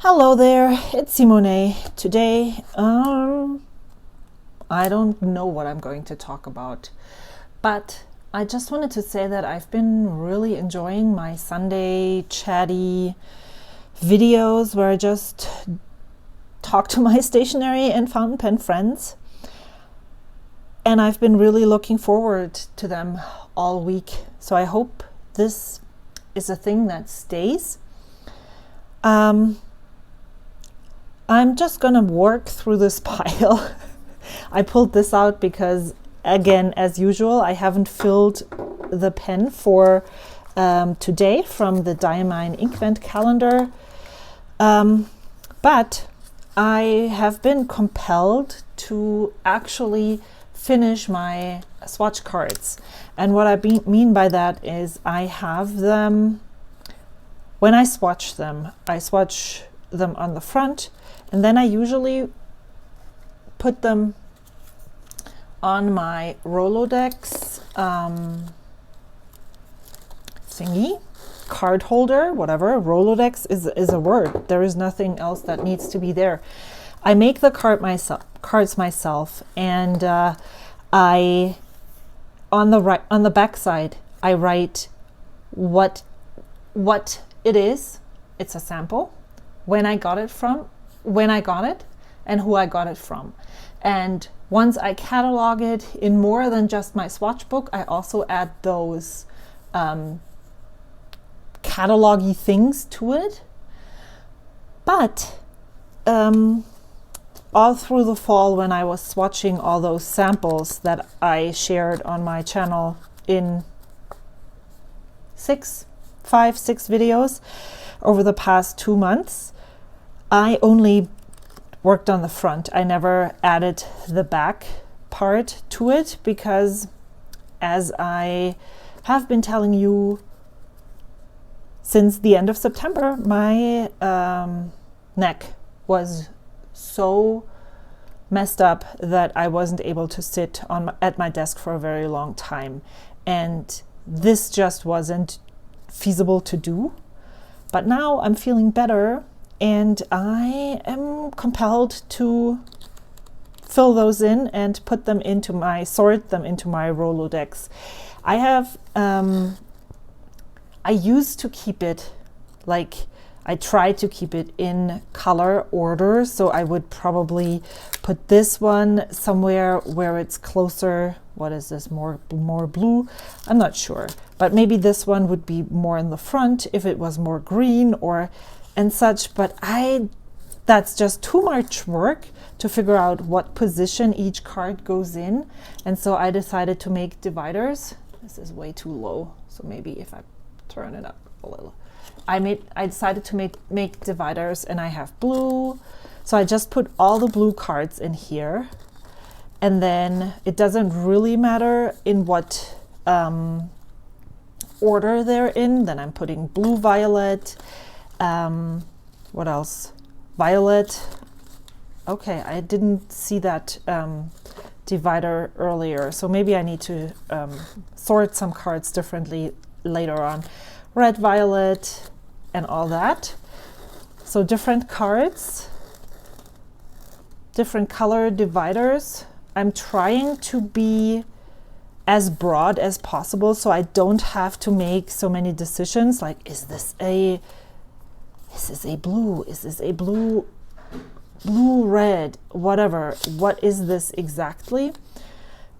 Hello there, it's Simone. Today, I don't know what I'm going to talk about, but I just wanted to say that I've been really enjoying my Sunday chatty videos where I just talk to my stationery and fountain pen friends. And I've been really looking forward to them all week. So I hope this is a thing that stays. I'm just gonna work through this pile. I pulled this out because, again, as usual, I haven't filled the pen for today from the Diamine Inkvent calendar. But I have been compelled to actually finish my swatch cards. And what I mean by that is I have them, when I swatch them on the front, and then I usually put them on my Rolodex thingy, card holder, whatever. Rolodex is a word. There is nothing else that needs to be there. I make the cards myself, and I on the back side I write what it is. It's a sample, when I got it, and who I got it from. And once I catalog it in more than just my swatch book, I also add those catalog-y things to it. But all through the fall, when I was swatching all those samples that I shared on my channel in 6 videos over the past 2 months, I only worked on the front. I never added the back part to it because, as I have been telling you since the end of September, my neck was so messed up that I wasn't able to sit at my desk for a very long time, and this just wasn't feasible to do. But now I'm feeling better, and I am compelled to fill those in and sort them into my Rolodex. I used to keep it, I tried to keep it in color order, so I would probably put this one somewhere where it's closer. What is this, more blue? I'm not sure, but maybe this one would be more in the front if it was more green and such, but that's just too much work to figure out what position each card goes in. And so I decided to make dividers. This is way too low, so maybe if I turn it up a little. I decided to make dividers, and I have blue, so I just put all the blue cards in here, and then it doesn't really matter in what order they're in. Then I'm putting blue, violet, what else? Violet. Okay, I didn't see that divider earlier, so maybe I need to sort some cards differently later on. Red, violet, and all that. So different cards, different color dividers. I'm trying to be as broad as possible so I don't have to make so many decisions, like, is this a blue? Is this a blue, red, whatever? What is this exactly?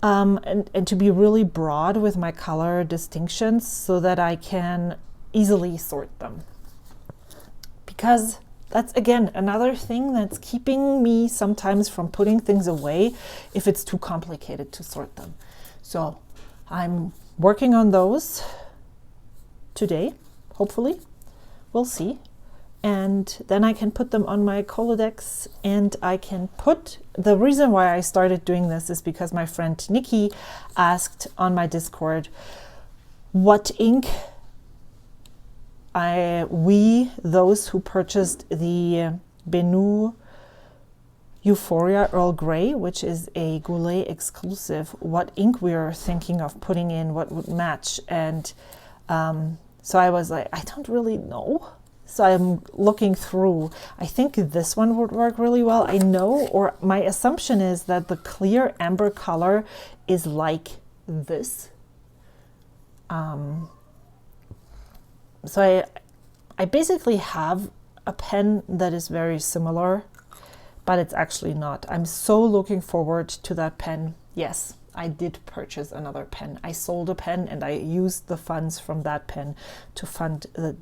And to be really broad with my color distinctions so that I can easily sort them. Because that's, again, another thing that's keeping me sometimes from putting things away if it's too complicated to sort them. So I'm working on those today, hopefully. We'll see. And then I can put them on my Rolodex, and I can the reason why I started doing this is because my friend Nikki asked on my Discord what ink those who purchased the Benu Euphoria Earl Grey, which is a Goulet exclusive, what ink we are thinking of putting in, what would match. And so I was like, I don't really know. So I'm looking through. I think this one would work really well. I know, or my assumption is that the clear amber color is like this. So I basically have a pen that is very similar, but it's actually not. I'm so looking forward to that pen. Yes, I did purchase another pen. I sold a pen and I used the funds from that pen to fund the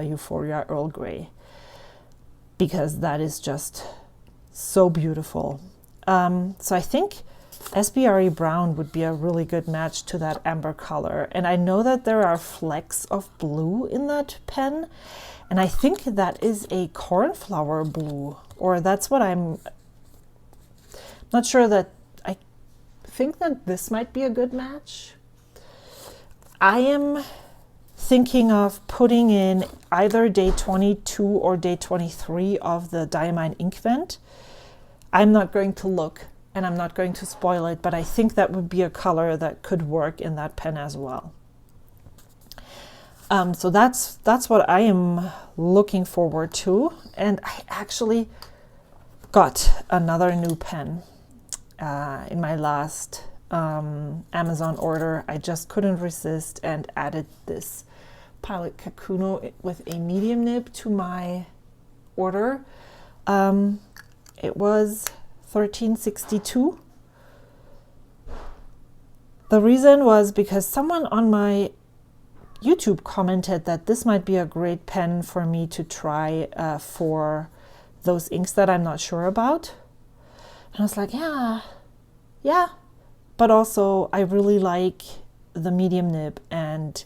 Euphoria Earl Grey, because that is just so beautiful. So I think SBRE Brown would be a really good match to that amber color. And I know that there are flecks of blue in that pen, and I think that is a cornflower blue, or that's what I'm not sure. That I think that this might be a good match. I am thinking of putting in either day 22 or day 23 of the Diamine Inkvent. I'm not going to look and I'm not going to spoil it, but I think that would be a color that could work in that pen as well. So that's what I am looking forward to. And I actually got another new pen in my last Amazon order. I just couldn't resist and added this Pilot Kakuno with a medium nib to my order. It was $13.62. The reason was because someone on my YouTube commented that this might be a great pen for me to try for those inks that I'm not sure about. And I was like, yeah. But also I really like the medium nib, and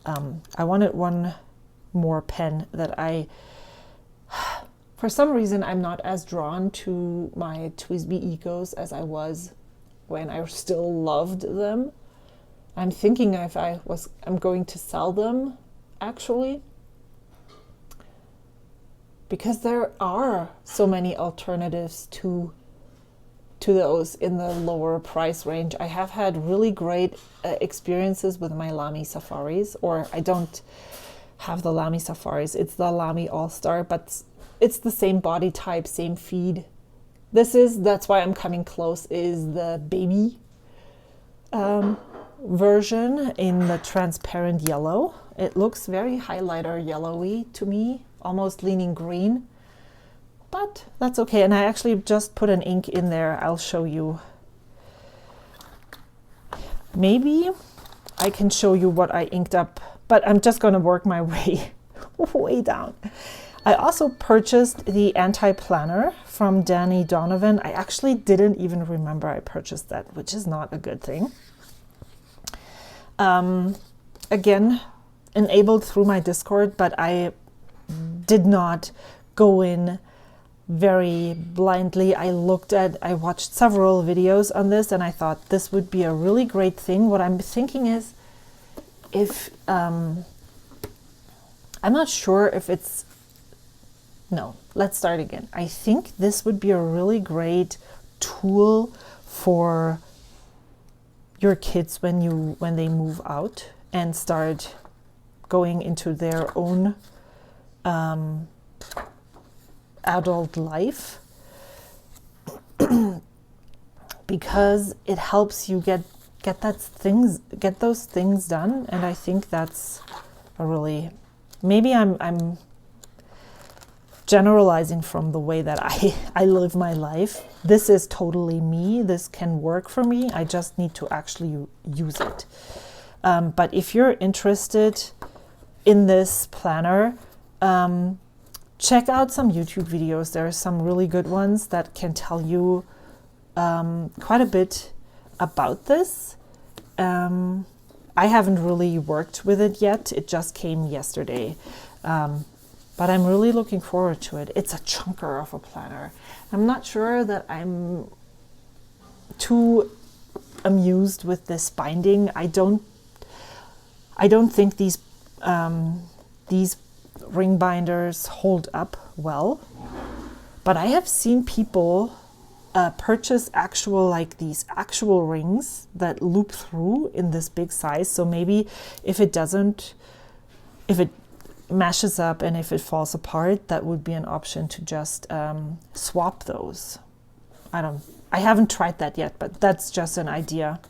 I wanted one more pen that for some reason I'm not as drawn to my TWSBI Ecos as I was when I still loved them. I'm thinking if I'm going to sell them, actually, because there are so many alternatives to those in the lower price range. I have had really great experiences with my Lamy Safaris, or I don't have the Lamy Safaris, it's the Lamy All-Star, but it's the same body type, same feed. That's why I'm coming close, is the baby version in the transparent yellow. It looks very highlighter yellowy to me, almost leaning green, but that's okay. And I actually just put an ink in there. I'll show you. Maybe I can show you what I inked up, but I'm just going to work my way way down. I also purchased the anti-planner from Danny Donovan. I actually didn't even remember I purchased that, which is not a good thing. Again, enabled through my Discord, but I did not go in very blindly. I watched several videos on this, and I thought this would be a really great thing. What I'm thinking is, if I'm not sure if it's, no, let's start again. I think this would be a really great tool for your kids when they move out and start going into their own adult life, because it helps you get those things done. And I think that's a really, maybe I'm generalizing from the way that I live my life. This is totally me. This can work for me. I just need to actually use it. But if you're interested in this planner, check out some YouTube videos. There are some really good ones that can tell you quite a bit about this. I haven't really worked with it yet. It just came yesterday. But I'm really looking forward to it. It's a chunker of a planner. I'm not sure that I'm too amused with this binding. I don't think these ring binders hold up well, but I have seen people purchase these actual rings that loop through in this big size. So maybe if it mashes up and if it falls apart, that would be an option to just swap those. I haven't tried that yet, but that's just an idea.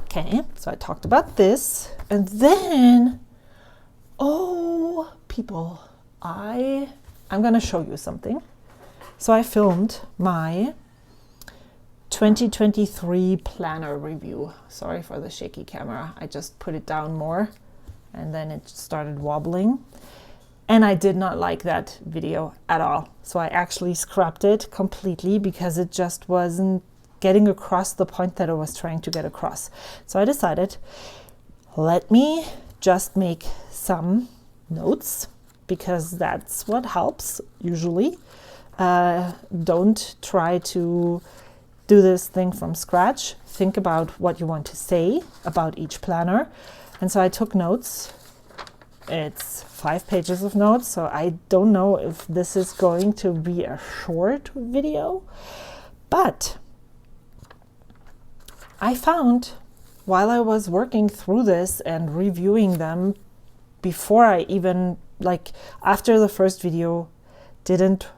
Okay, so I talked about this, and then, oh, people, I'm gonna show you something. So I filmed my 2023 planner review. Sorry for the shaky camera. I just put it down more and then it started wobbling. And I did not like that video at all. So I actually scrapped it completely because it just wasn't getting across the point that I was trying to get across. So I decided, let me just make some notes, because that's what helps usually. Don't try to do this thing from scratch. Think about what you want to say about each planner. And so I took notes. It's 5 pages of notes, so I don't know if this is going to be a short video, but I found while I was working through this and reviewing them, before I even, like after the first video didn't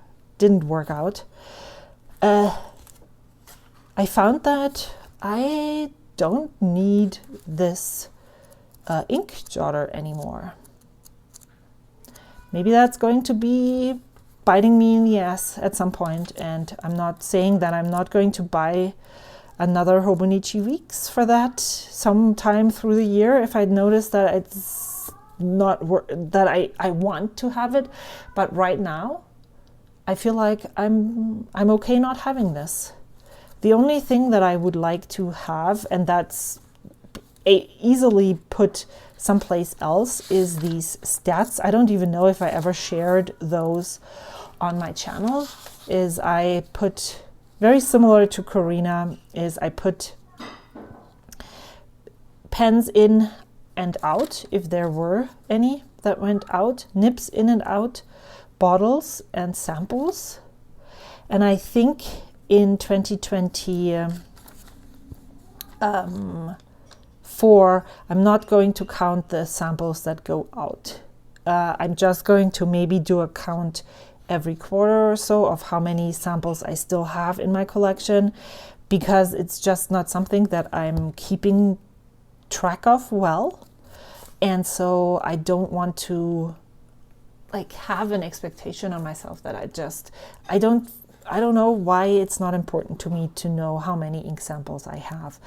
work out, I found that I don't need this Ink Jotter anymore. Maybe that's going to be biting me in the ass at some point, and I'm not saying that I'm not going to buy another Hobonichi Weeks for that sometime through the year if I notice that it's not that I want to have it. But right now I feel like I'm okay not having this. The only thing that I would like to have, and that's easily put someplace else, is these stats. I don't even know if I ever shared those on my channel. Is I put, very similar to Karina, is I put pens in and out, if there were any that went out, nibs in and out, bottles and samples. And I think in 2024, I'm not going to count the samples that go out. I'm just going to maybe do a count every quarter or so of how many samples I still have in my collection, because it's just not something that I'm keeping track of well. And so I don't want to like have an expectation on myself that I don't know why it's not important to me to know how many ink samples I have.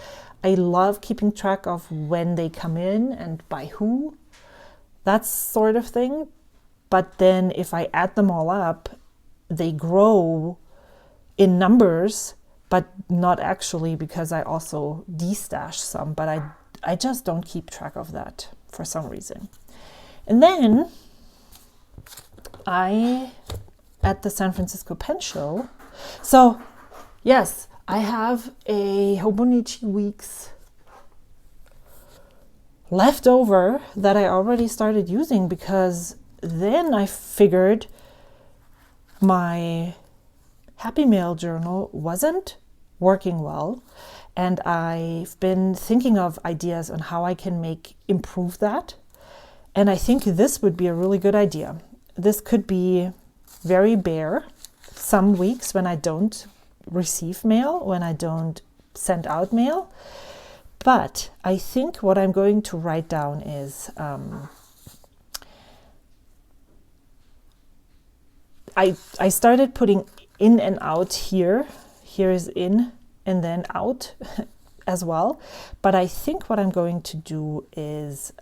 I love keeping track of when they come in and by who, that sort of thing. But then if I add them all up, they grow in numbers, but not actually, because I also destash some, but I just don't keep track of that for some reason. And then at the San Francisco Pen Show, so yes, I have a Hobonichi Weeks left over that I already started using, because then I figured my Happy Mail journal wasn't working well, and I've been thinking of ideas on how I can improve that. And I think this would be a really good idea. This could be very bare some weeks when I don't receive mail, when I don't send out mail. But I think what I'm going to write down is I started putting in and out here. Here is in and then out as well. But I think what I'm going to do is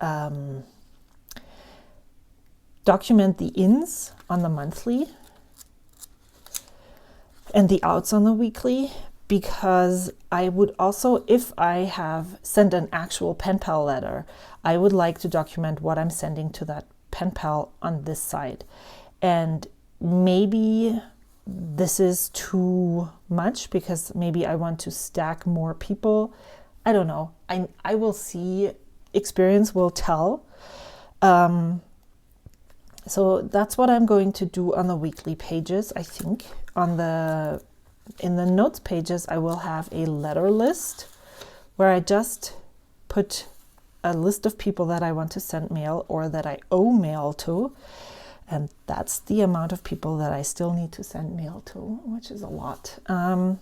document the ins on the monthly and the outs on the weekly, because I would also, if I have sent an actual pen pal letter, I would like to document what I'm sending to that pen pal on this side. And maybe this is too much, because maybe I want to stack more people. I don't know. I will see. Experience will tell. So that's what I'm going to do on the weekly pages. I think in the notes pages, I will have a letter list where I just put a list of people that I want to send mail or that I owe mail to. And that's the amount of people that I still need to send mail to, which is a lot, that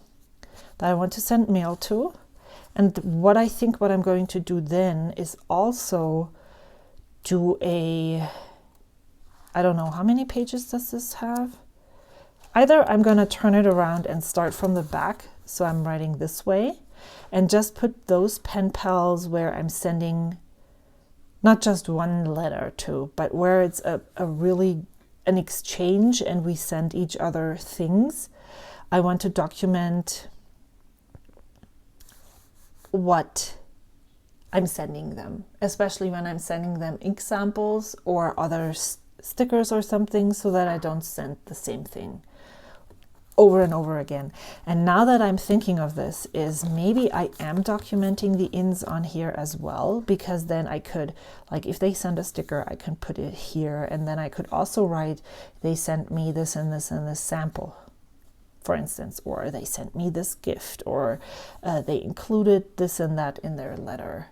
I want to send mail to. And what I think what I'm going to do then is also do I don't know, how many pages does this have? Either I'm going to turn it around and start from the back, so I'm writing this way, and just put those pen pals where I'm sending not just one letter to, but where it's a really an exchange and we send each other things. I want to document what I'm sending them, especially when I'm sending them ink samples or other stickers or something, so that I don't send the same thing over and over again. And now that I'm thinking of this, is maybe I am documenting the ins on here as well, because then I could, like, if they send a sticker, I can put it here, and then I could also write, they sent me this and this and this sample, for instance, or they sent me this gift, or they included this and that in their letter.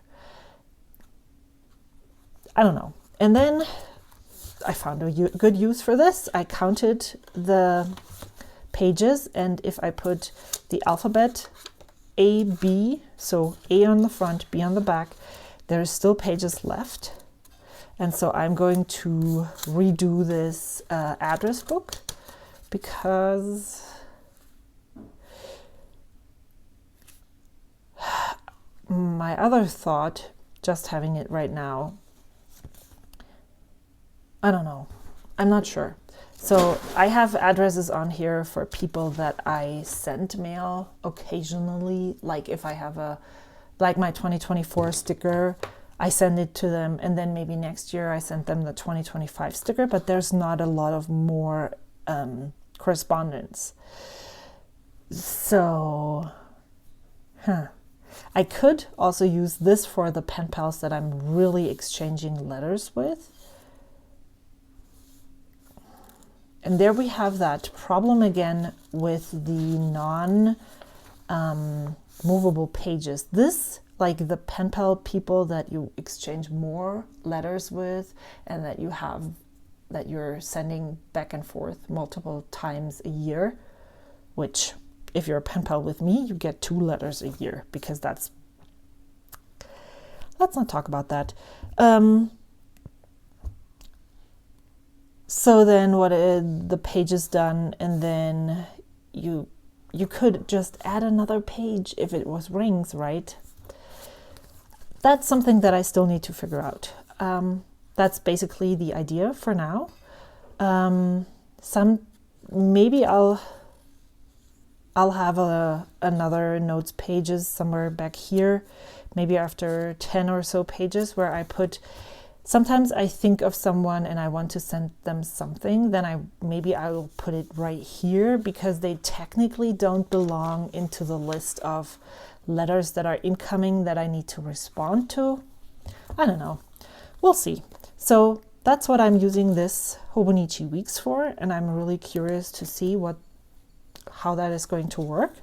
I don't know. And then I found a good use for this. I counted the pages, and if I put the alphabet A, B, so A on the front, B on the back, there's still pages left. And so I'm going to redo this address book, because my other thought, just having it right now, I don't know, I'm not sure. So I have addresses on here for people that I send mail occasionally. Like if I have like my 2024 sticker, I send it to them, and then maybe next year I send them the 2025 sticker, but there's not a lot of more correspondence. So, I could also use this for the pen pals that I'm really exchanging letters with. And there we have that problem again with the non-movable pages. This, like the pen pal people that you exchange more letters with, and that you're sending back and forth multiple times a year, which if you're a pen pal with me, you get 2 letters a year, because let's not talk about that. So then what the page is done, and then you could just add another page if it was rings, right? That's something that I still need to figure out. That's basically the idea for now. Maybe I'll have another notes pages somewhere back here, maybe after 10 or so pages, where I put. Sometimes I think of someone and I want to send them something, then I will put it right here, because they technically don't belong into the list of letters that are incoming that I need to respond to. I don't know. We'll see. So that's what I'm using this Hobonichi Weeks for, and I'm really curious to see how that is going to work.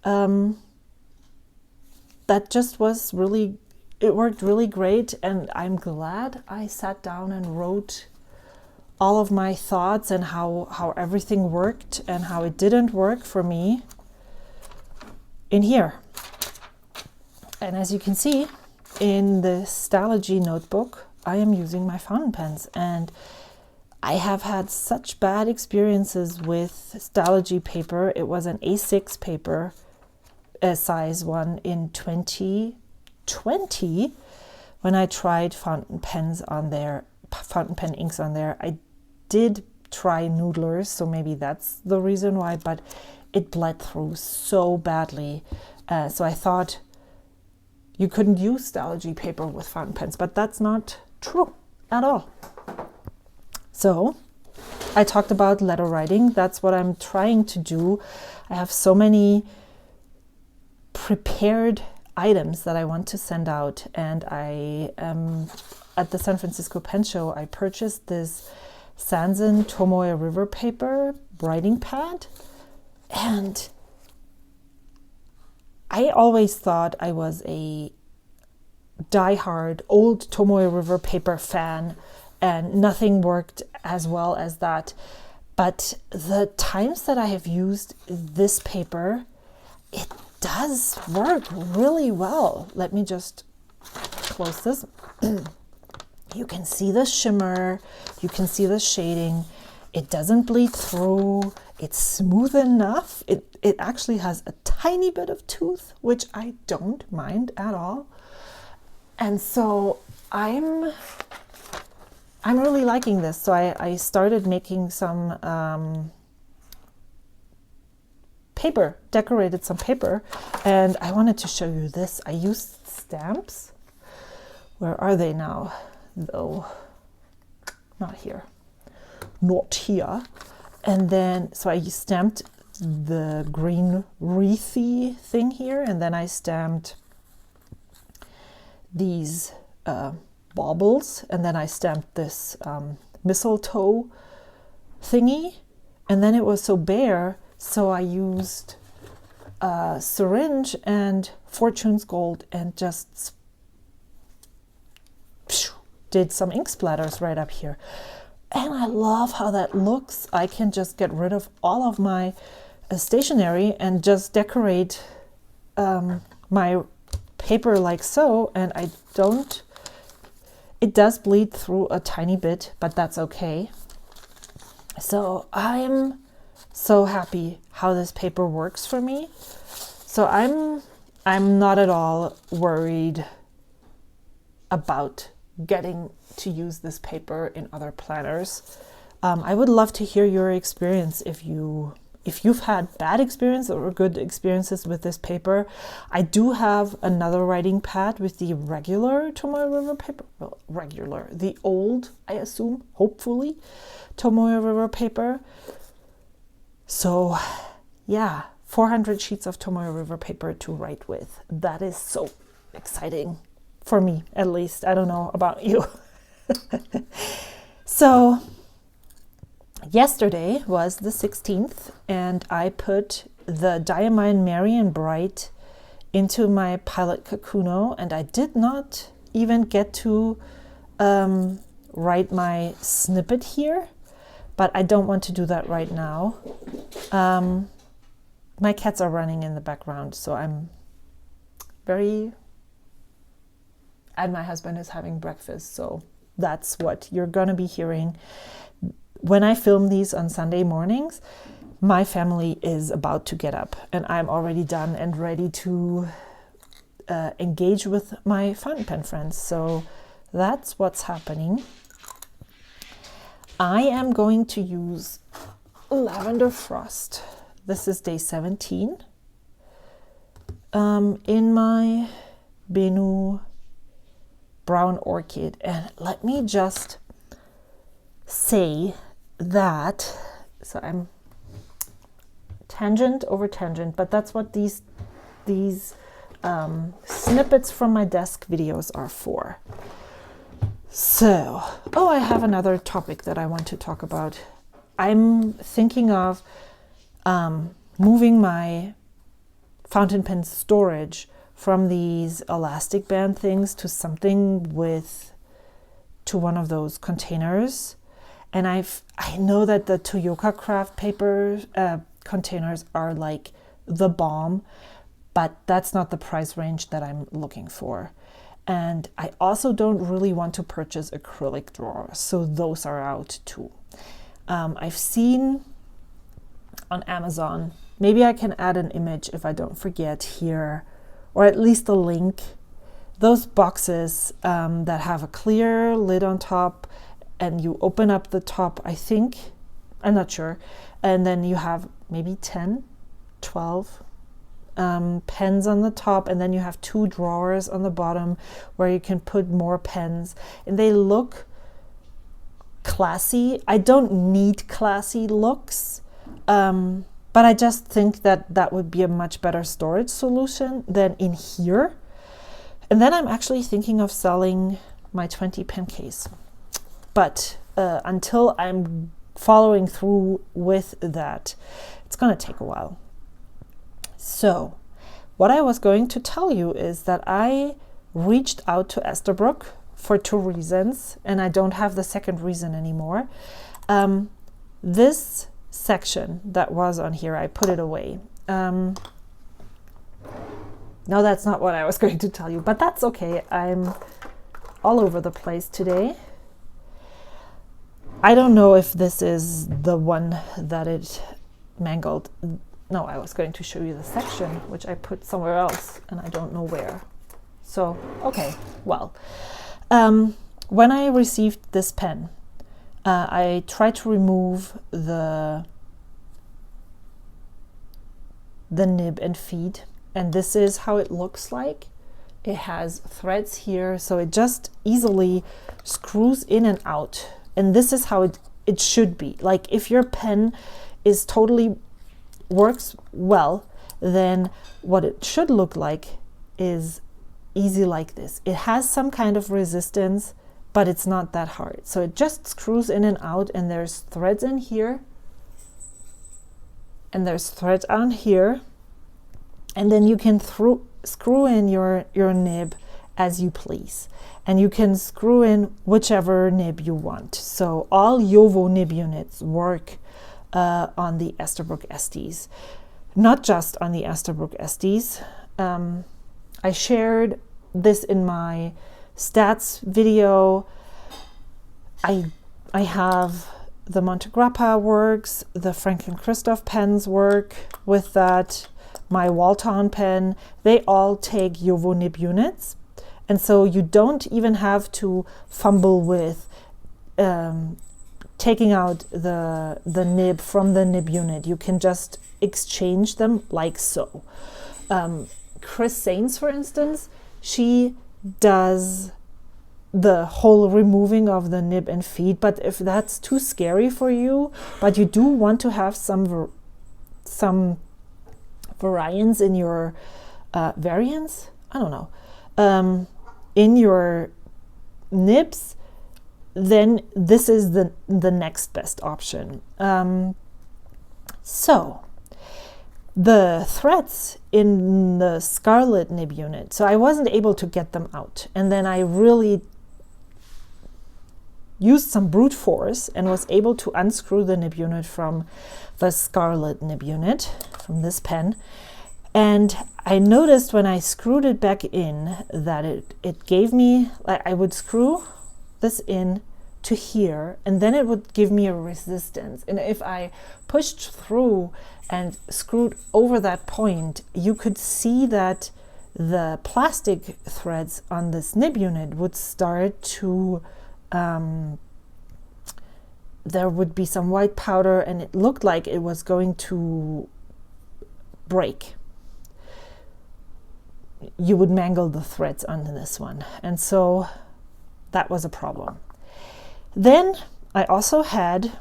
That just was really. It worked really great, and I'm glad I sat down and wrote all of my thoughts and how everything worked and how it didn't work for me in here. And as you can see, in the Stationery notebook, I am using my fountain pens, and I have had such bad experiences with Stationery paper. It was an A6 paper, a size one, in 2020 when I tried fountain pen inks on there. I did try Noodlers, so maybe that's the reason why, but it bled through so badly. So I thought you couldn't use Stationery paper with fountain pens, but that's not true at all. So I talked about letter writing. That's what I'm trying to do. I have so many prepared items that I want to send out, and I at the San Francisco Pen Show I purchased this Sanzen Tomoe River paper writing pad, and I always thought I was a die-hard old Tomoe River paper fan, and nothing worked as well as that. But the times that I have used this paper, it does work really well. Let me just close this. You can see the shimmer, you can see the shading. It doesn't bleed through. It's smooth enough. It actually has a tiny bit of tooth, which I don't mind at all. And so I'm really liking this. So I started making some paper, decorated some paper, and I wanted to show you this. I used stamps. Where are they now? Though, not here. Not here. And then, so I stamped the green wreathy thing here, and then I stamped these baubles, and then I stamped this mistletoe thingy, and then it was so bare, so I used a syringe and Fortune's Gold and just did some ink splatters right up here. And I love how that looks. I can just get rid of all of my stationery and just decorate my paper like so, and I don't, it does bleed through a tiny bit, but that's okay. So I'm so happy how this paper works for me. So I'm not at all worried about getting to use this paper in other planners. I would love to hear your experience if you've had bad experience or good experiences with this paper. I do have another writing pad with the regular Tomoe River paper. Well, regular, the old, I assume, hopefully, Tomoe River paper. So yeah, 400 sheets of Tomoe River paper to write with. That is so exciting. For me, at least. I don't know about you. So yesterday was the 16th, and I put the Diamine Merry and Bright into my Pilot Kakuno, and I did not even get to write my snippet here, but I don't want to do that right now. My cats are running in the background, so I'm very... and my husband is having breakfast, so that's what you're gonna be hearing. When I film these on Sunday mornings, my family is about to get up, and I'm already done and ready to engage with my fountain pen friends. So that's what's happening. I am going to use Lavender Frost. This is day 17 in my Benu Brown Orchid. And let me just say that, so I'm tangent over tangent, but that's what these snippets from my desk videos are for. So, oh, I have another topic that I want to talk about. I'm thinking of moving my fountain pen storage from these elastic band things to something to one of those containers. And I know that the Toyoka craft paper containers are like the bomb, but that's not the price range that I'm looking for. And I also don't really want to purchase acrylic drawers, so those are out too. I've seen on Amazon, maybe I can add an image if I don't forget here, or at least a link, those boxes that have a clear lid on top, and you open up the top, I think, I'm not sure, and then you have maybe 10, 12 pens on the top, and then you have 2 drawers on the bottom where you can put more pens, and they look classy. I don't need classy looks, but I just think that that would be a much better storage solution than in here. And then I'm actually thinking of selling my 20 pen case, but until I'm following through with that, it's gonna take a while. So what I was going to tell you is that I reached out to Esterbrook for 2 reasons, and I don't have the second reason anymore. This section that was on here, I put it away. No, that's not what I was going to tell you, but that's okay. I'm all over the place today. I don't know if this is the one that it mangled. No, I was going to show you the section, which I put somewhere else, and I don't know where. So, okay, well, when I received this pen, I tried to remove the nib and feed, and this is how it looks like. It has threads here, so it just easily screws in and out. And this is how it should be. Like, if your pen is totally works well, then what it should look like is easy like this. It has some kind of resistance, but it's not that hard. So it just screws in and out, and there's threads in here, and there's threads on here, and then you can screw in your nib as you please, and you can screw in whichever nib you want. So all JoWo nib units work on the Esterbrook SDs, not just on the Esterbrook SDs. I shared this in my stats video. I have the Monte Grappa works, the Franklin Christoph pens work with that, my Walton pen, they all take JoWo nib units. And so you don't even have to fumble with taking out the nib from the nib unit. You can just exchange them like so. Chris Sains, for instance, she does the whole removing of the nib and feed, but if that's too scary for you, but you do want to have some variance in your variance, I don't know, in your nibs, then this is the next best option. So the threads in the Scarlet nib unit, so I wasn't able to get them out, and then I really used some brute force and was able to unscrew the nib unit from the Scarlet nib unit, from this pen. And I noticed when I screwed it back in that it gave me, like, I would screw this in to here, and then it would give me a resistance. And if I pushed through and screwed over that point, you could see that the plastic threads on this nib unit would start to, there would be some white powder, and it looked like it was going to break. You would mangle the threads on this one, and so that was a problem. Then I also had,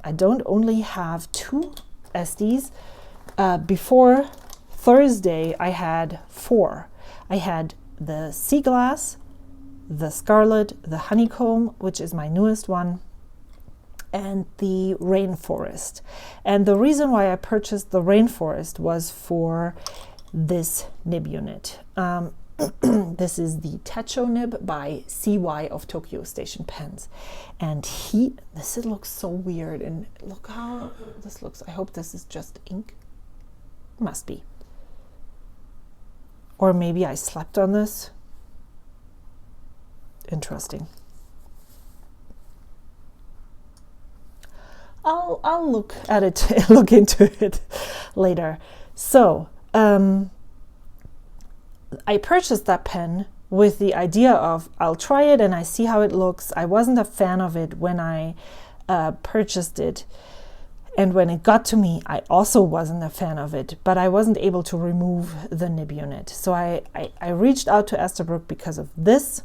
I don't only have 2 SDs. Before Thursday I had 4. I had the Sea Glass, the Scarlet, the Honeycomb, which is my newest one, and the Rainforest. And the reason why I purchased the Rainforest was for this nib unit. This is the Techo nib by CY of Tokyo Station Pens, and this looks so weird, and look how this looks. I hope this is just ink. Must be, or maybe I slept on this. Interesting. I'll look at it, look into it later. So I purchased that pen with the idea of I'll try it and I see how it looks. I wasn't a fan of it when I purchased it, and when it got to me I also wasn't a fan of it, but I wasn't able to remove the nib unit. So I reached out to Esterbrook because of this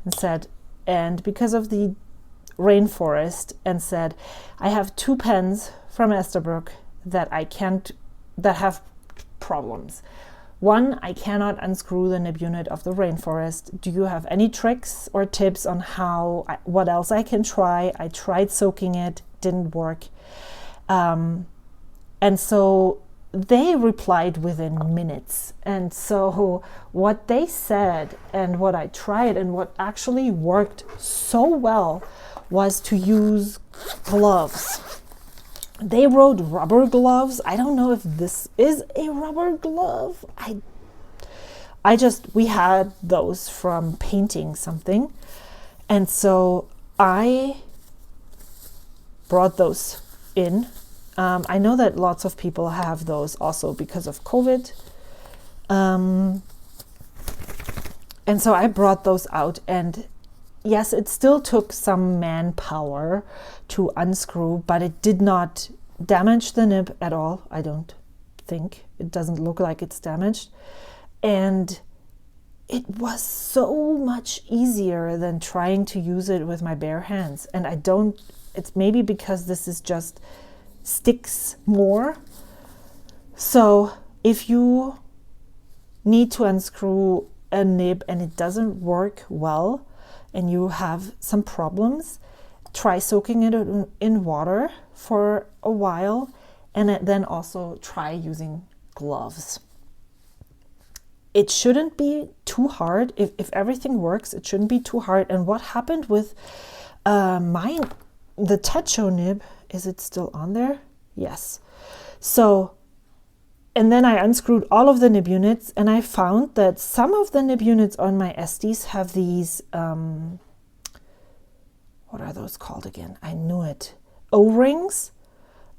and said, and because of the Rainforest, and said, I have 2 pens from Esterbrook that that have problems. One, I cannot unscrew the nib unit of the Rainforest. Do you have any tricks or tips on what else I can try? I tried soaking it, didn't work. And so they replied within minutes. And so what they said and what I tried and what actually worked so well was to use gloves. They wrote rubber gloves. I don't know if this is a rubber glove. We had those from painting something. And so I brought those in. I know that lots of people have those also because of COVID. And so I brought those out, and yes, it still took some manpower to unscrew, but it did not damage the nib at all. I don't think. It doesn't look like it's damaged. And it was so much easier than trying to use it with my bare hands. And it's maybe because this is just sticks more. So if you need to unscrew a nib and it doesn't work well and you have some problems, try soaking it in water for a while, and then also try using gloves. It shouldn't be too hard. If everything works, it shouldn't be too hard. And what happened with the Techo nib, is it still on there? Yes. So, and then I unscrewed all of the nib units, and I found that some of the nib units on my Estes have these, what are those called again? I knew it. O-rings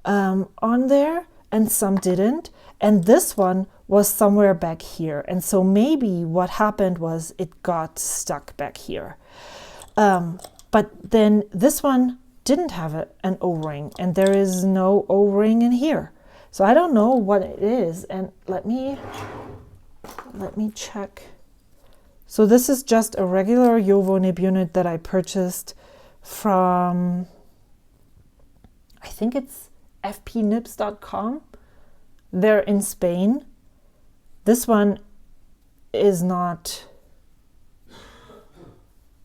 on there, and some didn't. And this one was somewhere back here. And so maybe what happened was it got stuck back here. But then this one didn't have an O-ring, and there is no O-ring in here. So I don't know what it is. And let me check. So this is just a regular Jowo nib unit that I purchased from, I think it's fpnibs.com. They're in Spain. This one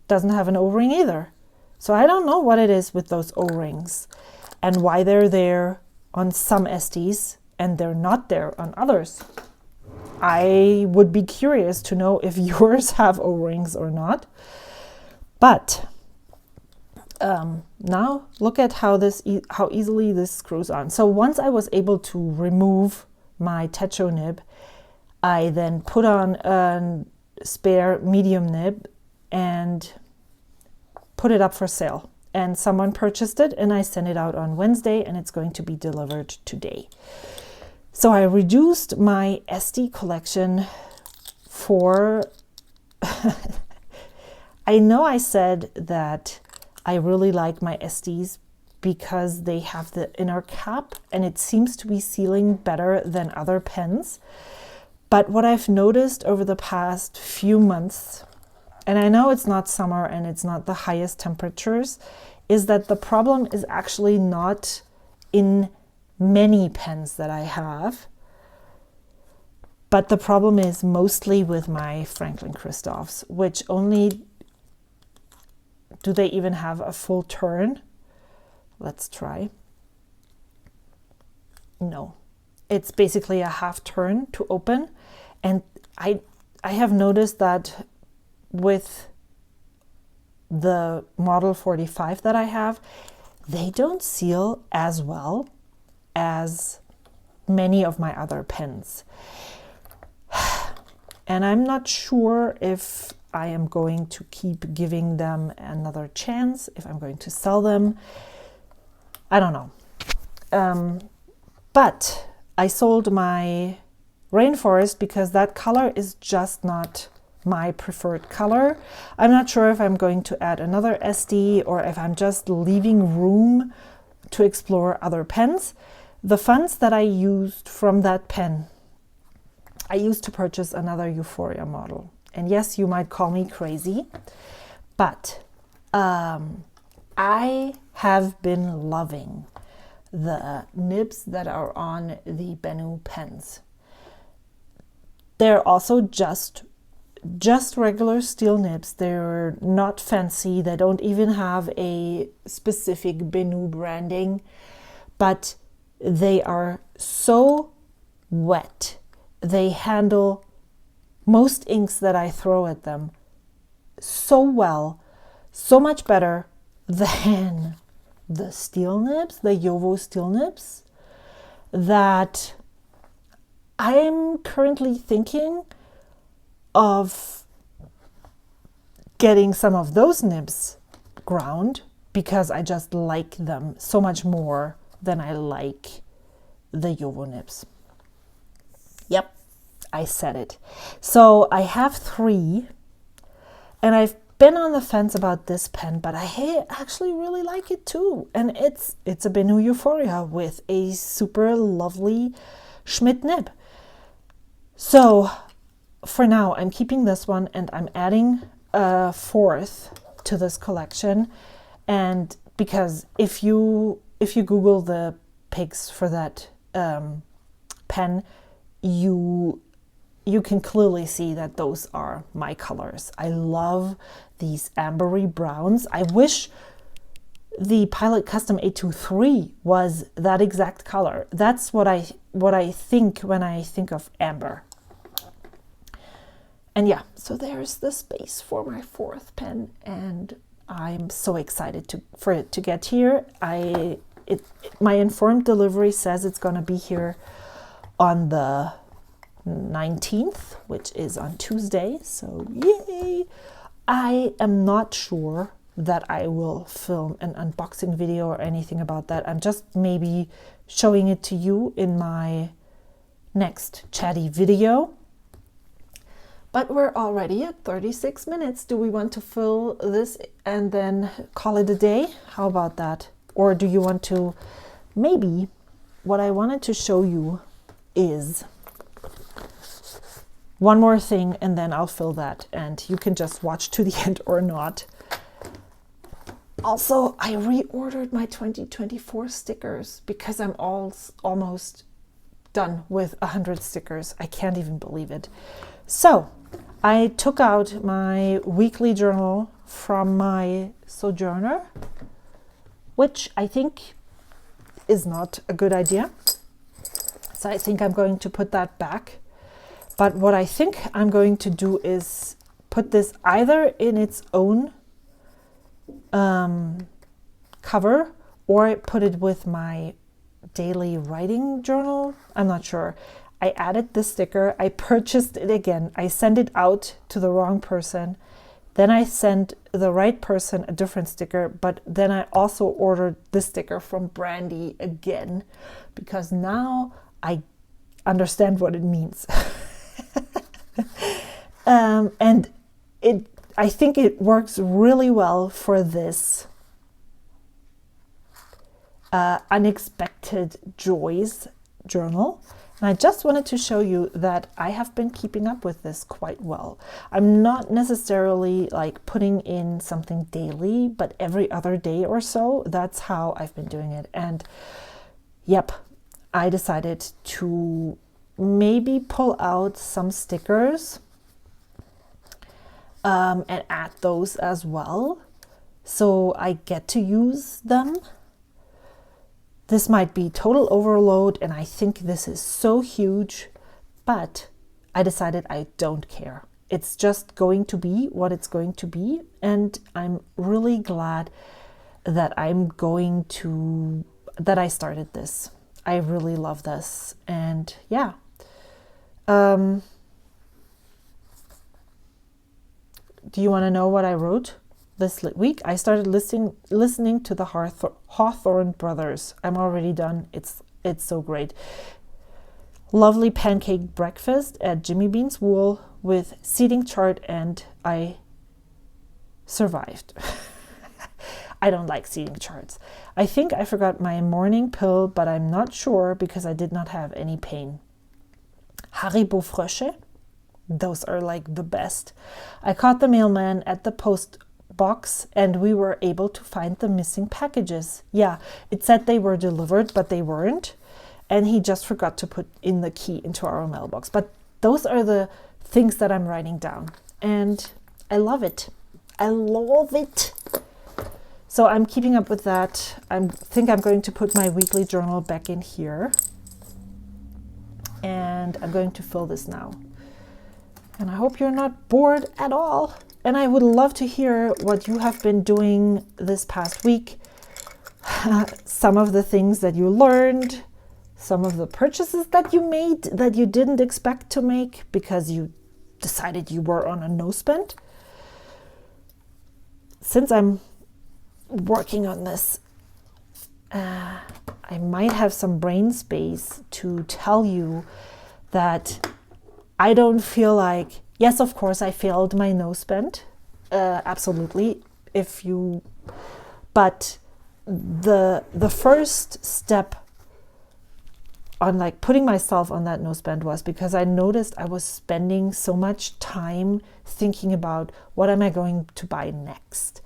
doesn't have an O-ring either. So I don't know what it is with those O-rings and why they're there on some Estes and they're not there on others. I would be curious to know if yours have O-rings or not. But now look at how easily this screws on. So once I was able to remove my Techo nib, I then put on a spare medium nib and put it up for sale. And someone purchased it, and I sent it out on Wednesday, and it's going to be delivered today. So I reduced my SD collection for I know I said that I really like my Estes because they have the inner cap and it seems to be sealing better than other pens. But what I've noticed over the past few months, and I know it's not summer and it's not the highest temperatures, is that the problem is actually not in many pens that I have, but the problem is mostly with my Franklin Christophs, which only, do they even have a full turn? Let's try. No, it's basically a half turn to open. And I have noticed that with the Model 45 that I have, they don't seal as well as many of my other pens. And I'm not sure if I am going to keep giving them another chance, if I'm going to sell them. I don't know. But I sold my Rainforest because that color is just not my preferred color. I'm not sure if I'm going to add another SD or if I'm just leaving room to explore other pens. The funds that I used from that pen, I used to purchase another Euphoria model. And yes, you might call me crazy, but I have been loving the nibs that are on the Benu pens. They're also just regular steel nibs. They're not fancy. They don't even have a specific Benu branding, but they are so wet. They handle most inks that I throw at them so well, so much better than the steel nibs, the Jowo steel nibs, that I'm currently thinking of getting some of those nibs ground, because I just like them so much more than I like the Jowo nibs. Yep, I said it. So I have 3, and I've been on the fence about this pen, but I actually really like it too. And it's a Benu Euphoria with a super lovely Schmidt nib. So for now, I'm keeping this one, and I'm adding a 4th to this collection. And because if you Google the pics for that pen, you can clearly see that those are my colors. I love these ambery browns. I wish the Pilot Custom 823 was that exact color. That's what I think when I think of amber. And yeah, so there's the space for my 4th pen, and I'm so excited for it to get here. My informed delivery says it's going to be here on the 19th, which is on Tuesday, so yay! I am not sure that I will film an unboxing video or anything about that. I'm just maybe showing it to you in my next chatty video. But we're already at 36 minutes. Do we want to fill this and then call it a day? How about that? Or do you want to, maybe what I wanted to show you is one more thing, and then I'll fill that, and you can just watch to the end or not. Also, I reordered my 2024 stickers because I'm almost done with 100 stickers. I can't even believe it. So I took out my weekly journal from my Sojourner, which I think is not a good idea. So I think I'm going to put that back. But what I think I'm going to do is put this either in its own cover, or put it with my daily writing journal. I'm not sure. I added this sticker. I purchased it again. I sent it out to the wrong person. Then I sent the right person a different sticker, but then I also ordered this sticker from Brandy again, because now I understand what it means. And I think it works really well for this Unexpected Joys journal. And I just wanted to show you that I have been keeping up with this quite well. I'm not necessarily like putting in something daily, but every other day or so. That's how I've been doing it. And yep, I decided to maybe pull out some stickers and add those as well, so I get to use them. This might be total overload, and I think this is so huge, but I decided I don't care. It's just going to be what it's going to be, and I'm really glad that I started this. I really love this, and yeah. Do you want to know what I wrote this week? I started listening to the Hawthorne Brothers. I'm already done. It's so great. Lovely pancake breakfast at Jimmy Bean's Wool with seating chart, and I survived. I don't like seating charts. I think I forgot my morning pill, but I'm not sure because I did not have any pain. Haribo Frösche. Those are like the best. I caught the mailman at the post box, and we were able to find the missing packages. Yeah, it said they were delivered, but they weren't. And he just forgot to put in the key into our mailbox. But those are the things that I'm writing down. And I love it. I love it. So I'm keeping up with that. I think I'm going to put my weekly journal back in here. and I'm going to fill this now. And I hope you're not bored at all. And I would love to hear what you have been doing this past week. Some of the things that you learned, some of the purchases that you made that you didn't expect to make because you decided you were on a no spend. Since I'm working on this, I might have some brain space to tell you that I don't feel like, yes, of course, I failed my no spend. Absolutely. But the first step on like putting myself on that no spend was because I noticed I was spending so much time thinking about what am I going to buy next.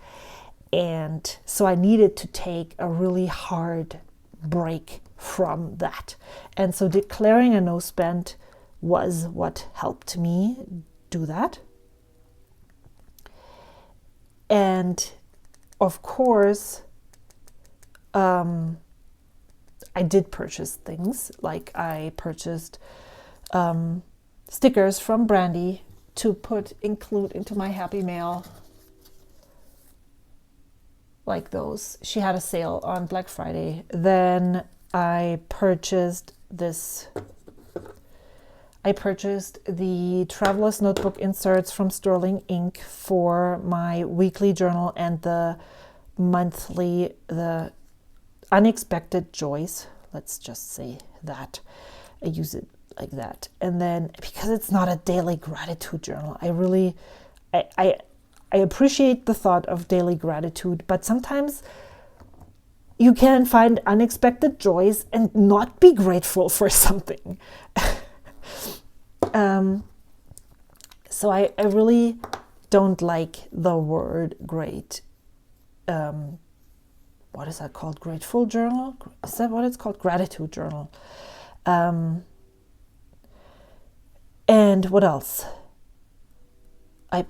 And so I needed to take a really hard break from that. And so declaring a no spend was what helped me do that. And of course, I did purchase things, like I purchased stickers from Brandy to include into my Happy Mail, like those. She had a sale on Black Friday. Then I purchased the Traveler's Notebook inserts from Sterling Ink for my weekly journal and the monthly, the Unexpected Joys. Let's just say that. I use it like that. And then because it's not a daily gratitude journal, I appreciate the thought of daily gratitude, but sometimes you can find unexpected joys and not be grateful for something. So I really don't like the word great. What is that called? Grateful journal? Is that what it's called? Gratitude journal. And what else? I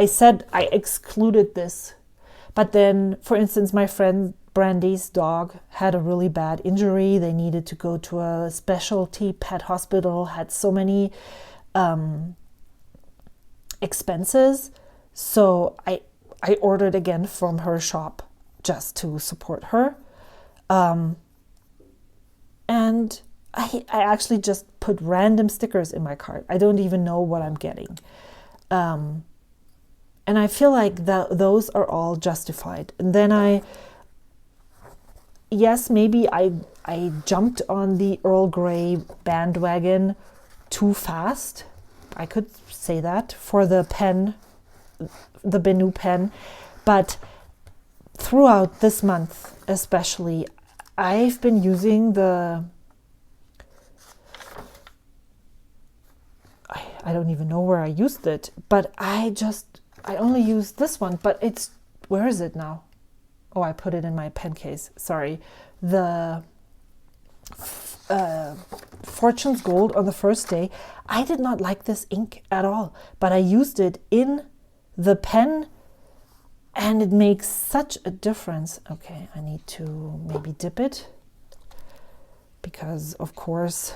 said I excluded this, but then, for instance, my friend Brandy's dog had a really bad injury. They needed to go to a specialty pet hospital, had so many expenses. So I ordered again from her shop just to support her. And I actually just put random stickers in my cart. I don't even know what I'm getting. And I feel like those are all justified. And then maybe I jumped on the Earl Grey bandwagon too fast. I could say that for the pen, the Benu pen. But throughout this month especially, I've been using I don't even know where I used it, but I only used this one, but where is it now? Oh, I put it in my pen case. Sorry. The Fortune's Gold on the first day. I did not like this ink at all, but I used it in the pen and it makes such a difference. Okay, I need to maybe dip it because, of course,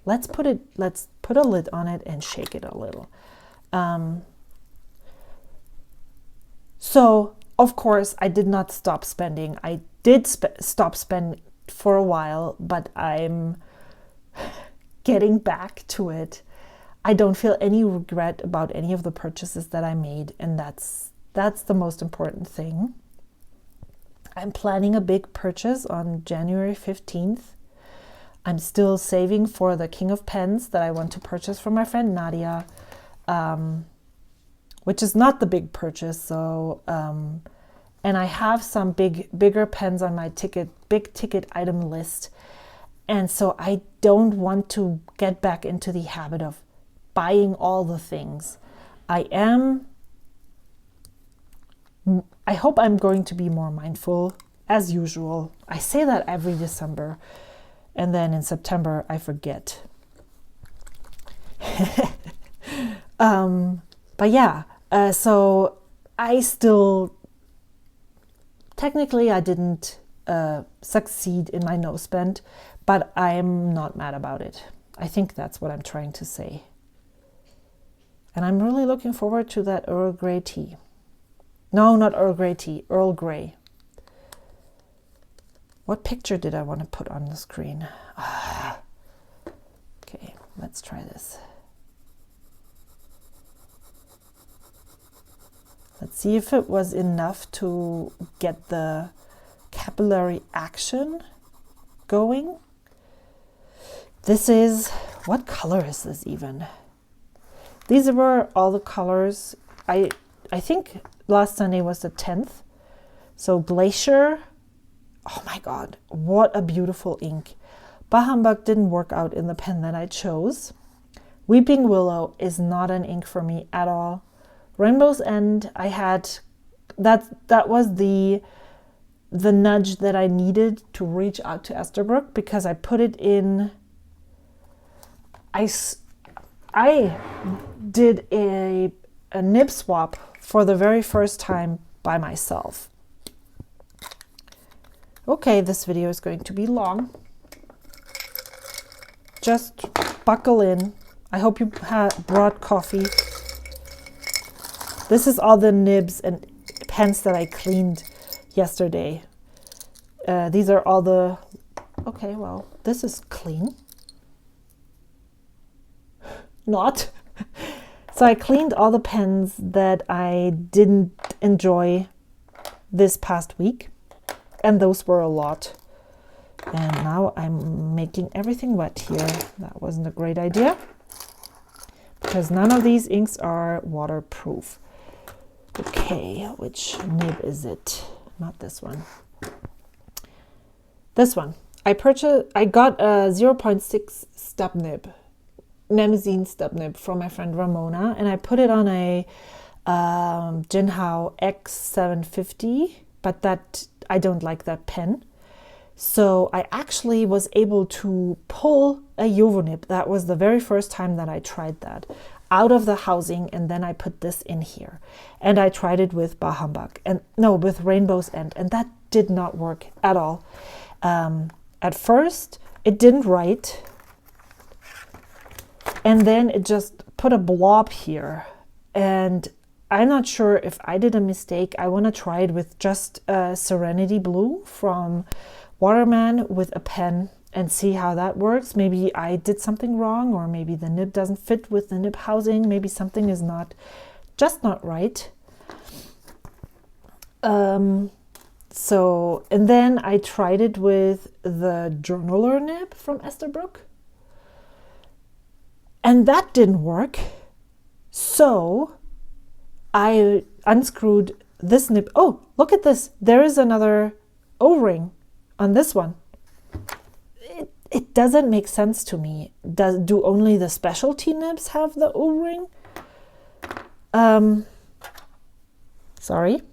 let's put a lid on it and shake it a little. So, of course, I did not stop spending. I did stop spending for a while, but I'm getting back to it. I don't feel any regret about any of the purchases that I made, and that's the most important thing. I'm planning a big purchase on January 15th. I'm still saving for the King of Pens that I want to purchase for my friend Nadia, which is not the big purchase. So, and I have some bigger pens on my big ticket item list. And so I don't want to get back into the habit of buying all the things. I hope I'm going to be more mindful as usual. I say that every December. And then in September, I forget. But yeah, so I still, technically I didn't succeed in my nose bend, but I'm not mad about it. I think that's what I'm trying to say. And I'm really looking forward to that Earl Grey tea. No, not Earl Grey tea, Earl Grey. What picture did I want to put on the screen? Okay, let's try this. Let's see if it was enough to get the capillary action going. This is, what color is this even? These were all the colors. I think last Sunday was the 10th. So Glacier, oh my God, what a beautiful ink. Bah Humbug didn't work out in the pen that I chose. Weeping Willow is not an ink for me at all. Rainbow's End, I had, that was the nudge that I needed to reach out to Esterbrook, because I put it in, I did a nib swap for the very first time by myself. Okay, this video is going to be long. Just buckle in. I hope you brought coffee. This is all the nibs and pens that I cleaned yesterday. These are all the, okay, well, this is clean. Not. So I cleaned all the pens that I didn't enjoy this past week, and those were a lot. And now I'm making everything wet here. That wasn't a great idea, because none of these inks are waterproof. Okay, which nib is it? Not this one. This one. I got a 0.6 stub nib, Nemazine stub nib from my friend Ramona, and I put it on a Jinhao X750, but that I don't like that pen. So I actually was able to pull a Jowo nib. That was the very first time that I tried that, out of the housing, and then I put this in here. And I tried it with Bah Humbug, and no, with Rainbow's End, and that did not work at all. At first, it didn't write, and then it just put a blob here. And I'm not sure if I did a mistake. I want to try it with just Serenity Blue from Waterman with a pen and see how that works. Maybe I did something wrong, or maybe the nib doesn't fit with the nib housing. Maybe something is just not right. So, and then I tried it with the journaler nib from Esterbrook, and that didn't work. So I unscrewed this nib. Oh, look at this. There is another O-ring on this one. It doesn't make sense to me. Do only the specialty nibs have the O-ring? Sorry.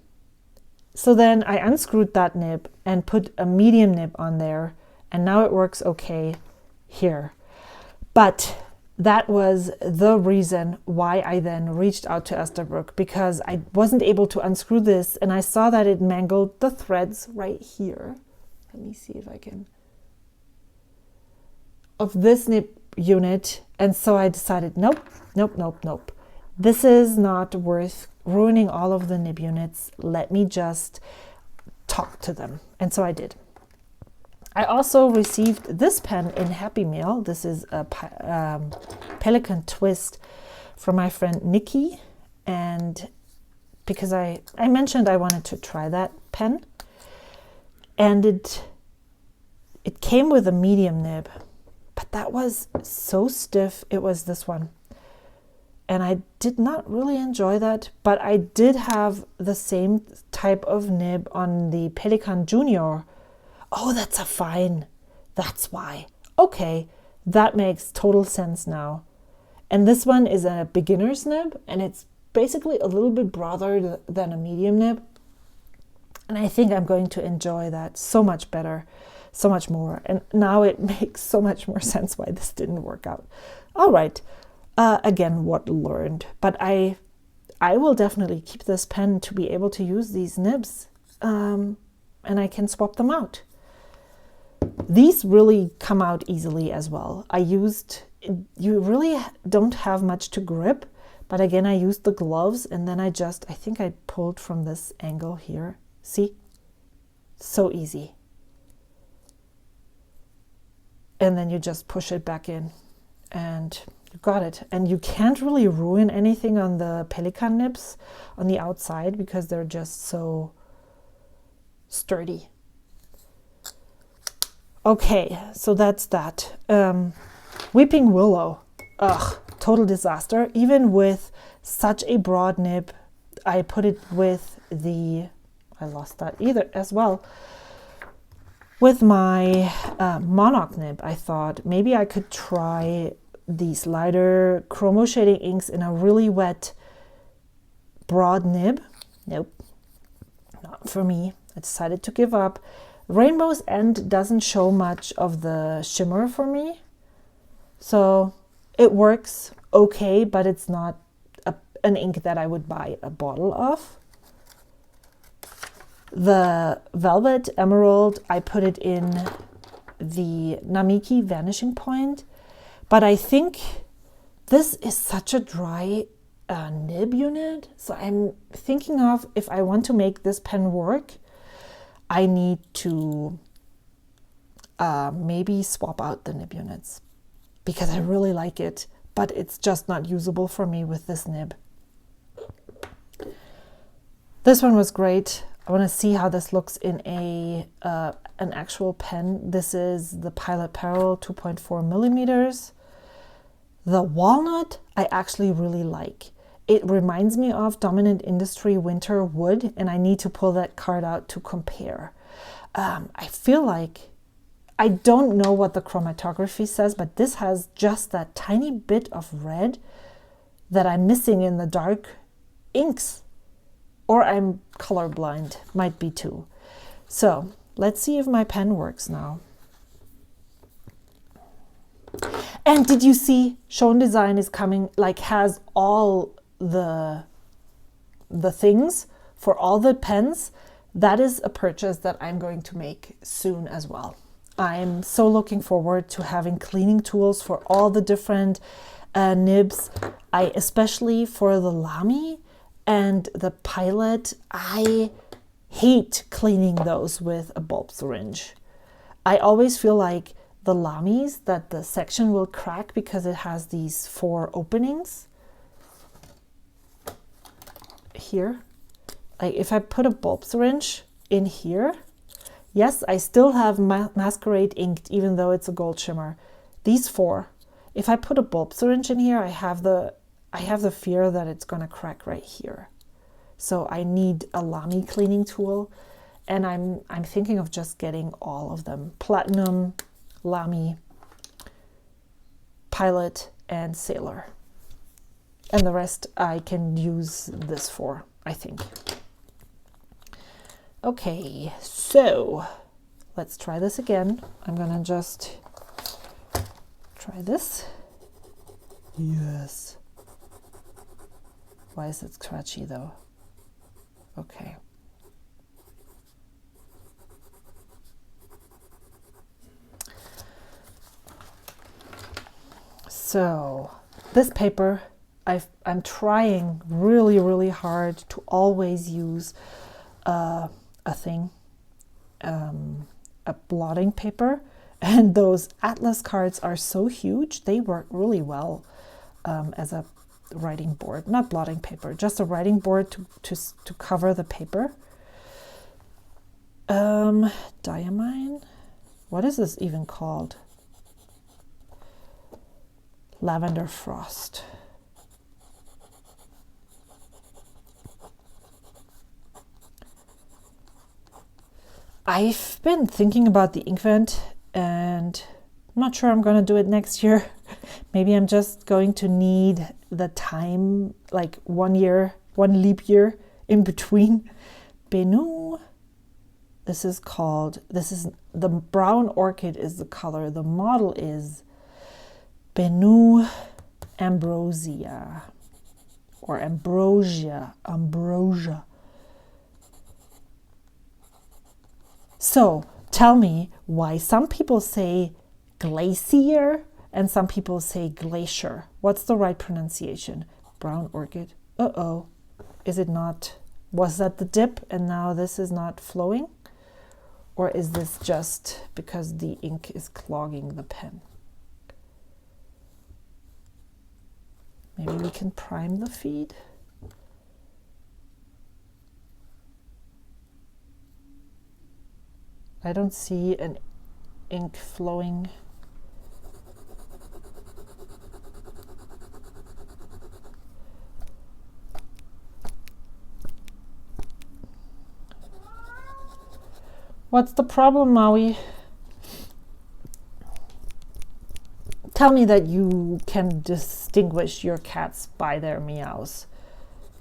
So then I unscrewed that nib and put a medium nib on there, and now it works okay here. But that was the reason why I then reached out to Esterbrook, because I wasn't able to unscrew this, and I saw that it mangled the threads right here. Let me see if I can, of this nib unit. And so I decided, nope. This is not worth ruining all of the nib units. Let me just talk to them. And so I did. I also received this pen in Happy Mail. This is a Pelican Twist from my friend Nikki. And because I mentioned I wanted to try that pen, and it came with a medium nib, but that was so stiff. It was this one. And I did not really enjoy that, but I did have the same type of nib on the Pelican Junior. Oh, that's a fine. That's why. Okay, that makes total sense now. And this one is a beginner's nib, and it's basically a little bit broader than a medium nib. And I think I'm going to enjoy that so much better, so much more. And now it makes so much more sense why this didn't work out. All right. Again, what learned. But I will definitely keep this pen to be able to use these nibs. and I can swap them out. These really come out easily as well. You really don't have much to grip, but again, I used the gloves, and then I think I pulled from this angle here. See? So easy. And then you just push it back in and you got it. And you can't really ruin anything on the Pelikan nibs on the outside because they're just so sturdy. Okay, so that's that. Weeping Willow. Ugh, total disaster. Even with such a broad nib, I put it with I lost that either as well. With my Monarch nib, I thought maybe I could try these lighter chromo shading inks in a really wet, broad nib. Nope, not for me. I decided to give up. Rainbow's End doesn't show much of the shimmer for me. So it works okay, but it's not an ink that I would buy a bottle of. The Velvet Emerald, I put it in the Namiki Vanishing Point, but I think this is such a dry nib unit. So I'm thinking of, if I want to make this pen work, I need to maybe swap out the nib units because I really like it, but it's just not usable for me with this nib. This one was great. I want to see how this looks in an actual pen. This is the Pilot Peril 2.4 millimeters. The Walnut I actually really like. It reminds me of Dominant Industry Winter Wood, and I need to pull that card out to compare. I feel like, I don't know what the chromatography says, but this has just that tiny bit of red that I'm missing in the dark inks. Or I'm colorblind, might be too. So let's see if my pen works now. And did you see Shown Design is coming, like has all the things for all the pens? That is a purchase that I'm going to make soon as well. I'm so looking forward to having cleaning tools for all the different nibs. Especially for the Lamy and the Pilot, I hate cleaning those with a bulb syringe. I always feel like the Lamys, that the section will crack because it has these 4 openings here. Like if I put a bulb syringe in here, yes, I still have Masquerade inked even though it's a gold shimmer. These 4, if I put a bulb syringe in here, I have the fear that it's going to crack right here. So I need a Lamy cleaning tool, and I'm thinking of just getting all of them. Platinum, Lamy, Pilot, and Sailor. And the rest I can use this for, I think. Okay, so let's try this again. I'm gonna just try this. Yes. Why is it scratchy though? Okay. So this paper, I'm trying really, really hard to always use a blotting paper, and those atlas cards are so huge. They work really well as a writing board, not blotting paper, just a writing board to cover the paper. Diamine, what is this even called? Lavender Frost. I've been thinking about the Inkvent, and I'm not sure I'm going to do it next year. Maybe I'm just going to need the time, like 1 year, 1 leap year in between. Benu, this is the brown orchid is the color. The model is Benu Ambrosia or Ambrosia. So tell me why some people say glacier and some people say glacier. What's the right pronunciation? Brown orchid. Uh-oh. Is it not? Was that the dip and now this is not flowing? Or is this just because the ink is clogging the pen? Maybe we can prime the feed. I don't see an ink flowing. What's the problem, Maui? Tell me that you can distinguish your cats by their meows.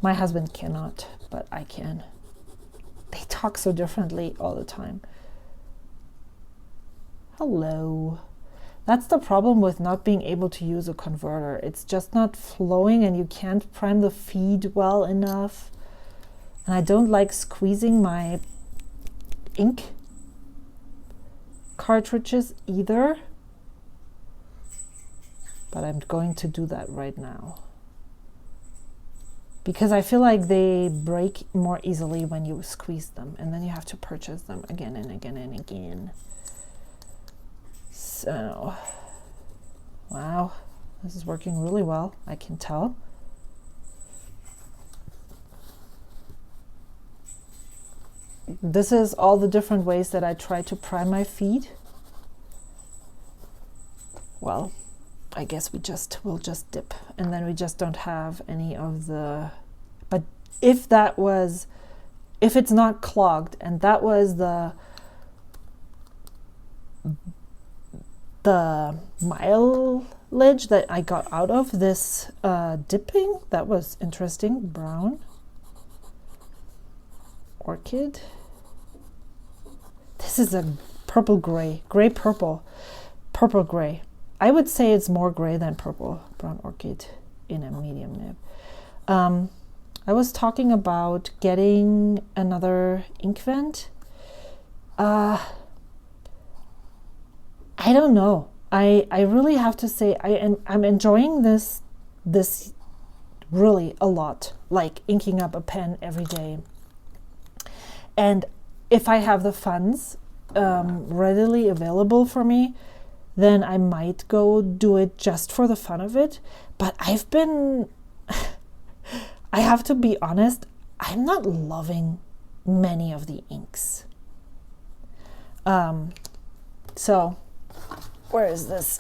My husband cannot, but I can. They talk so differently all the time. Hello. That's the problem with not being able to use a converter. It's just not flowing and you can't prime the feed well enough. And I don't like squeezing my ink cartridges either, but I'm going to do that right now because I feel like they break more easily when you squeeze them, and then you have to purchase them again and again and again. So, wow, this is working really well, I can tell. This is all the different ways that I try to prime my feed. Well, I guess we'll just dip, and then we just don't have any of the, but if it's not clogged and that was the mileage that I got out of this dipping, that was interesting. Brown orchid. This is a purple gray, gray purple, purple gray. I would say it's more gray than purple. Brown orchid in a medium nib. I was talking about getting another Inkvent. I don't know. I really have to say I'm enjoying this really a lot, like inking up a pen every day. And if I have the funds readily available for me, then I might go do it just for the fun of it. But I have to be honest, I'm not loving many of the inks. So, where is this?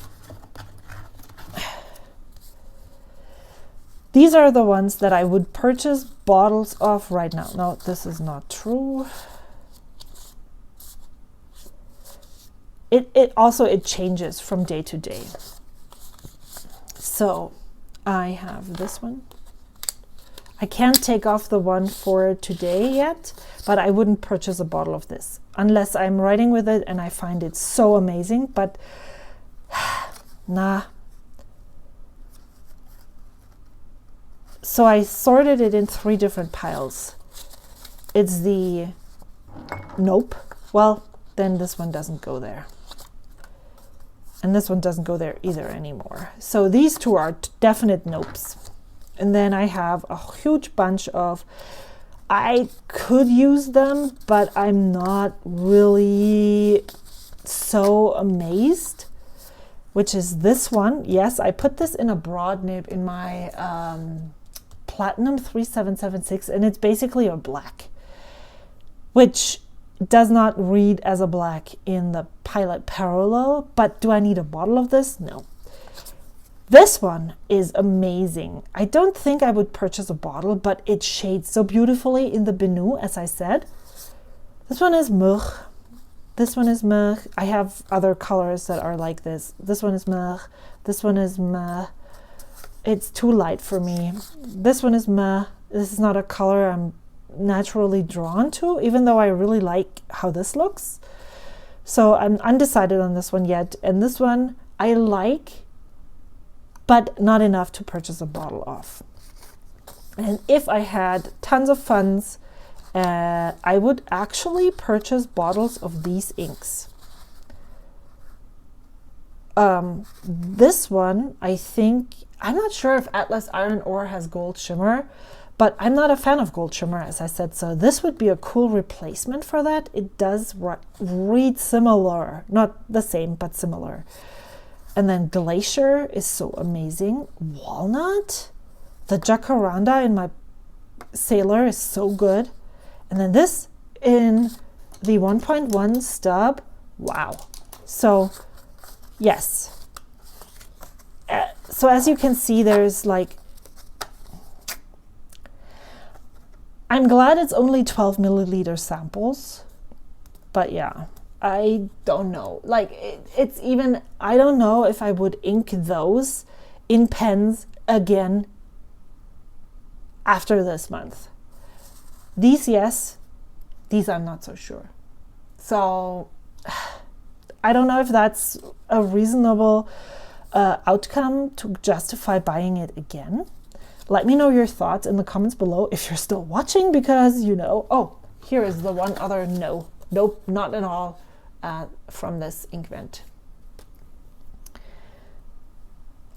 These are the ones that I would purchase bottles of right now. No, this is not true. It changes from day to day. So I have this one. I can't take off the one for today yet, but I wouldn't purchase a bottle of this unless I'm writing with it and I find it so amazing, but nah. So I sorted it in 3 different piles. It's the nope. Well, then this one doesn't go there. And this one doesn't go there either anymore. So these 2 are definite nopes. And then I have a huge bunch of, I could use them, but I'm not really so amazed, which is this one. Yes, I put this in a broad nib in my Platinum 3776, and it's basically a black, which does not read as a black in the Pilot Parallel, but do I need a bottle of this? No. This one is amazing. I don't think I would purchase a bottle, but it shades so beautifully in the Benu, as I said. This one is Murch. This one is Murch. I have other colors that are like this. This one is Murch. This one is Murch. It's too light for me. This one is Murch. This is not a color I'm naturally drawn to, even though I really like how this looks. So I'm undecided on this one yet. And this one I like, but not enough to purchase a bottle of. And if I had tons of funds I would actually purchase bottles of these inks. This one, I think, I'm not sure if Atlas Iron Ore has gold shimmer, but I'm not a fan of gold shimmer, as I said, so this would be a cool replacement for that. It does read similar, not the same, but similar. And then Glacier is so amazing. Walnut, the Jacaranda in my Sailor is so good. And then this in the 1.1 stub, wow. So yes. So as you can see, there's like, I'm glad it's only 12 milliliter samples, but yeah, I don't know. Like it's even, I don't know if I would ink those in pens again after this month. These, yes, these I'm not so sure. So I don't know if that's a reasonable outcome to justify buying it again. Let me know your thoughts in the comments below if you're still watching, because you know, oh, here is the one other nope, not at all from this Inkvent.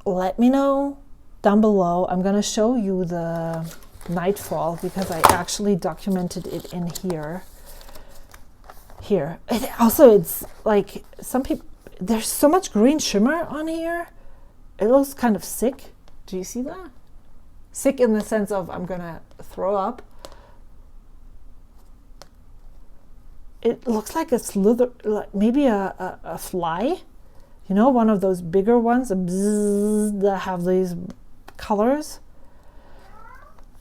Let me know down below. I'm gonna show you the Nightfall because I actually documented it in here. It's like some people, there's so much green shimmer on here. It looks kind of sick. Do you see that? Sick in the sense of I'm gonna throw up. It looks like a slither, like maybe a fly, you know, one of those bigger ones that have these colors.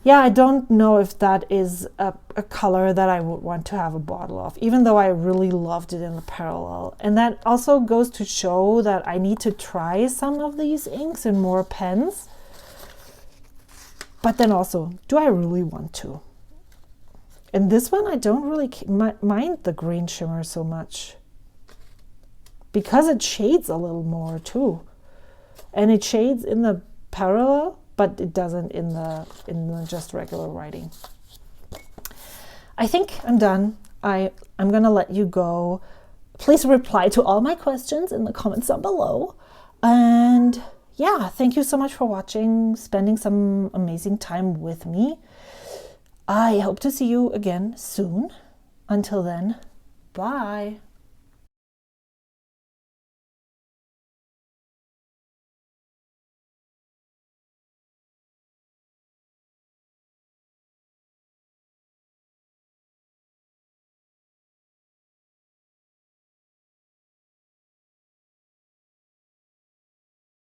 Yeah, I don't know if that is a color that I would want to have a bottle of, even though I really loved it in the parallel. And that also goes to show that I need to try some of these inks in more pens. But then also, do I really want to? And this one, I don't really mind the green shimmer so much, because it shades a little more too. And it shades in the parallel, but it doesn't in the just regular writing. I think I'm done. I'm gonna let you go. Please reply to all my questions in the comments down below. And yeah, thank you so much for watching, spending some amazing time with me. I hope to see you again soon. Until then, bye.